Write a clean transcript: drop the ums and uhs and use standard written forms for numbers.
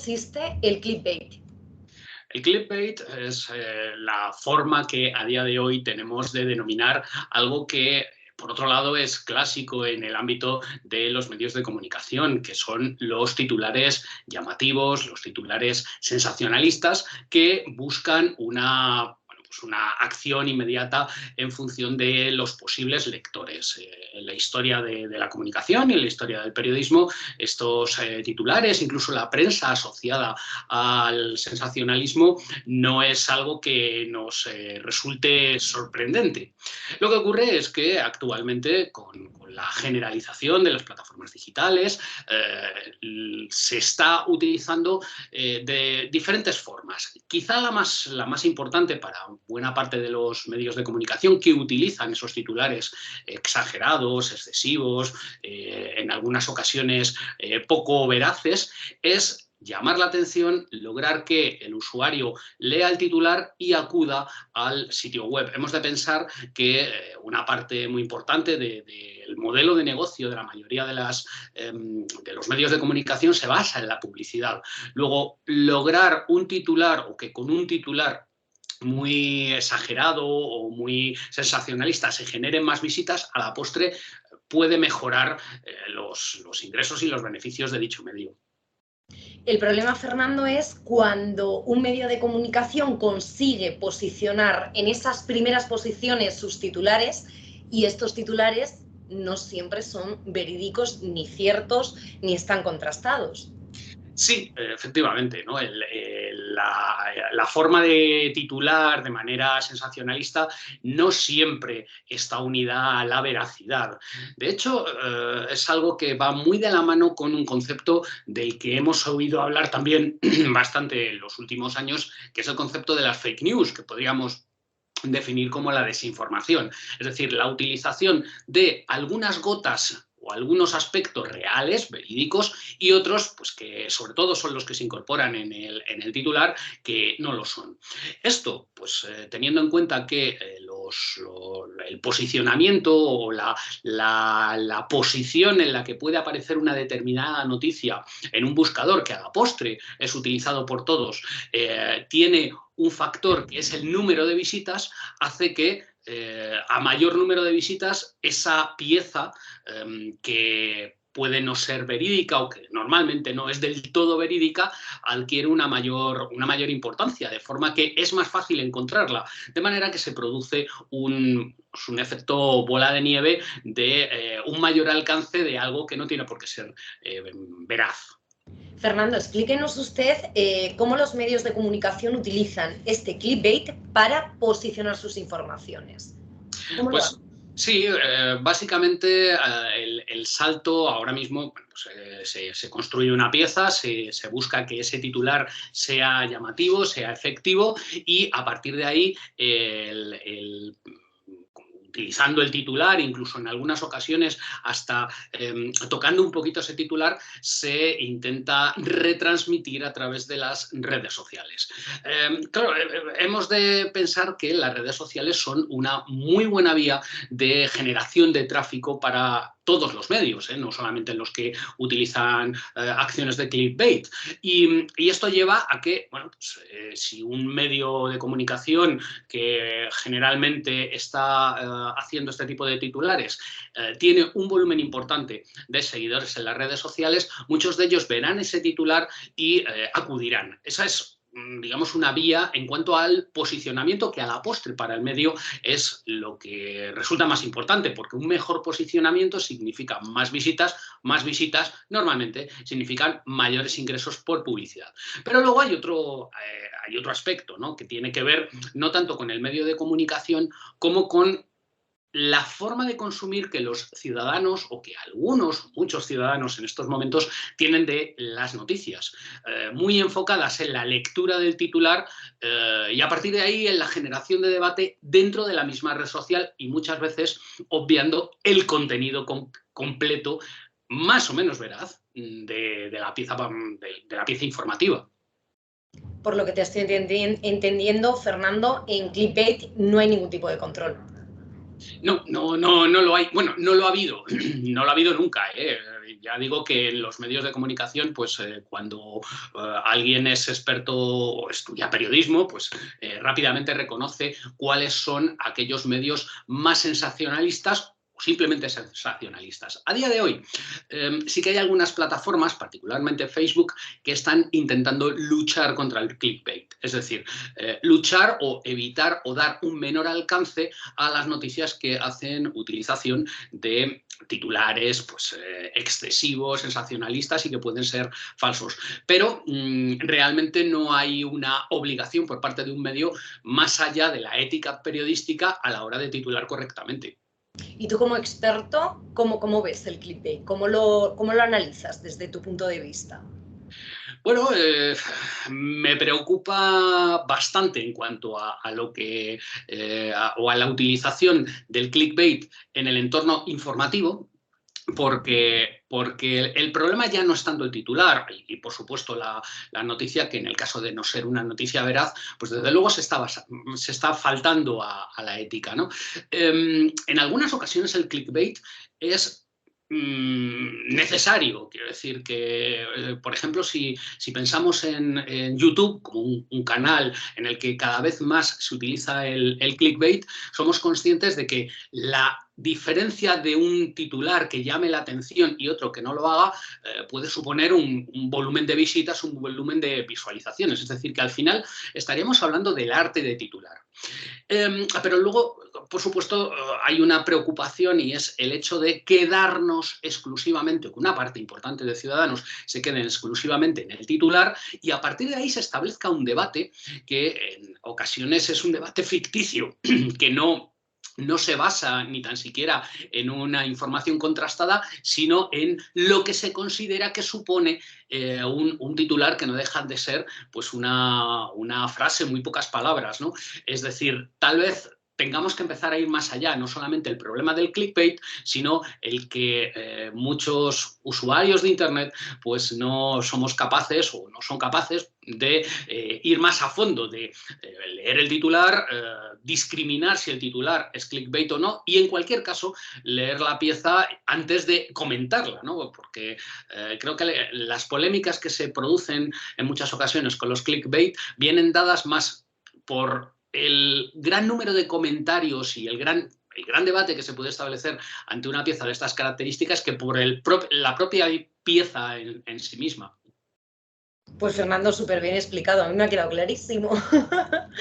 consiste el clickbait? El clickbait es la forma que a día de hoy tenemos de denominar algo que, por otro lado, es clásico en el ámbito de los medios de comunicación, que son los titulares llamativos, los titulares sensacionalistas que buscan una acción inmediata en función de los posibles lectores. En la historia de la comunicación y en la historia del periodismo, estos titulares, incluso la prensa asociada al sensacionalismo, no es algo que nos resulte sorprendente. Lo que ocurre es que actualmente, con la generalización de las plataformas digitales, se está utilizando de diferentes formas. Quizá la más importante para buena parte de los medios de comunicación que utilizan esos titulares exagerados, excesivos, en algunas ocasiones poco veraces, es llamar la atención, lograr que el usuario lea el titular y acuda al sitio web. Hemos de pensar que una parte muy importante del modelo de negocio de la mayoría de los medios de comunicación se basa en la publicidad. Luego, lograr un titular o que con un titular muy exagerado o muy sensacionalista se generen más visitas, a la postre puede mejorar los ingresos y los beneficios de dicho medio. El problema, Fernando, es cuando un medio de comunicación consigue posicionar en esas primeras posiciones sus titulares y estos titulares no siempre son verídicos, ni ciertos, ni están contrastados. Sí, efectivamente, ¿no? La forma de titular de manera sensacionalista no siempre está unida a la veracidad. De hecho, es algo que va muy de la mano con un concepto del que hemos oído hablar también bastante en los últimos años, que es el concepto de las fake news, que podríamos definir como la desinformación. Es decir, la utilización de algunas gotas o algunos aspectos reales, verídicos, y otros, pues que sobre todo son los que se incorporan en el titular, que no lo son. Esto, pues teniendo en cuenta que el posicionamiento o la posición en la que puede aparecer una determinada noticia en un buscador, que a la postre es utilizado por todos, tiene un factor que es el número de visitas, hace que a mayor número de visitas esa pieza que puede no ser verídica o que normalmente no es del todo verídica, adquiere una mayor importancia, de forma que es más fácil encontrarla, de manera que se produce un efecto bola de nieve de un mayor alcance de algo que no tiene por qué ser veraz. Fernando, explíquenos usted cómo los medios de comunicación utilizan este clickbait para posicionar sus informaciones. ¿Cómo lo hacen? Sí, básicamente el salto ahora mismo, pues, se construye una pieza, se busca que ese titular sea llamativo, sea efectivo, y a partir de ahí utilizando el titular, incluso en algunas ocasiones hasta tocando un poquito ese titular, se intenta retransmitir a través de las redes sociales. Claro, hemos de pensar que las redes sociales son una muy buena vía de generación de tráfico para todos los medios, no solamente los que utilizan acciones de clickbait. Y esto lleva a que, bueno, pues, si un medio de comunicación que generalmente está haciendo este tipo de titulares tiene un volumen importante de seguidores en las redes sociales, muchos de ellos verán ese titular y acudirán. Esa es, digamos, una vía en cuanto al posicionamiento, que a la postre para el medio es lo que resulta más importante, porque un mejor posicionamiento significa más visitas normalmente significan mayores ingresos por publicidad. Pero luego hay otro aspecto, ¿no?, que tiene que ver no tanto con el medio de comunicación como con la forma de consumir que los ciudadanos, o que muchos ciudadanos en estos momentos tienen de las noticias, muy enfocadas en la lectura del titular y a partir de ahí en la generación de debate dentro de la misma red social, y muchas veces obviando el contenido completo, más o menos veraz, de la pieza informativa. Por lo que te estoy entendiendo, Fernando, en clickbait no hay ningún tipo de control. No lo hay. Bueno, no lo ha habido. No lo ha habido nunca. Ya digo que en los medios de comunicación, pues cuando alguien es experto o estudia periodismo, pues rápidamente reconoce cuáles son aquellos medios más sensacionalistas o simplemente sensacionalistas. A día de hoy, sí que hay algunas plataformas, particularmente Facebook, que están intentando luchar contra el clickbait. Es decir, luchar o evitar o dar un menor alcance a las noticias que hacen utilización de titulares pues, excesivos, sensacionalistas y que pueden ser falsos. Pero realmente no hay una obligación por parte de un medio más allá de la ética periodística a la hora de titular correctamente. Y tú como experto, ¿cómo ves el clickbait? ¿Cómo lo analizas desde tu punto de vista? Bueno, me preocupa bastante en cuanto a lo que o a la utilización del clickbait en el entorno informativo, porque el problema ya no es tanto el titular y por supuesto, la noticia, que en el caso de no ser una noticia veraz, pues desde luego se está faltando a la ética, ¿no? En algunas ocasiones el clickbait es necesario. Quiero decir que, por ejemplo, si pensamos en YouTube como un canal en el que cada vez más se utiliza el clickbait, somos conscientes de que la diferencia de un titular que llame la atención y otro que no lo haga puede suponer un volumen de visitas, un volumen de visualizaciones. Es decir, que al final estaríamos hablando del arte de titular. Pero luego, por supuesto, hay una preocupación y es el hecho de quedarnos exclusivamente, que una parte importante de ciudadanos se queden exclusivamente en el titular y a partir de ahí se establezca un debate que en ocasiones es un debate ficticio, que no se basa ni tan siquiera en una información contrastada, sino en lo que se considera que supone un titular que no deja de ser pues una frase, muy pocas palabras, ¿no? Es decir, tal vez tengamos que empezar a ir más allá, no solamente el problema del clickbait, sino el que muchos usuarios de Internet pues no somos capaces o no son capaces de ir más a fondo, de leer el titular, discriminar si el titular es clickbait o no y en cualquier caso leer la pieza antes de comentarla, ¿no? Porque creo que las polémicas que se producen en muchas ocasiones con los clickbait vienen dadas más por el gran número de comentarios y el gran debate que se puede establecer ante una pieza de estas características que por la propia pieza en sí misma. Pues Fernando, súper bien explicado, a mí me ha quedado clarísimo.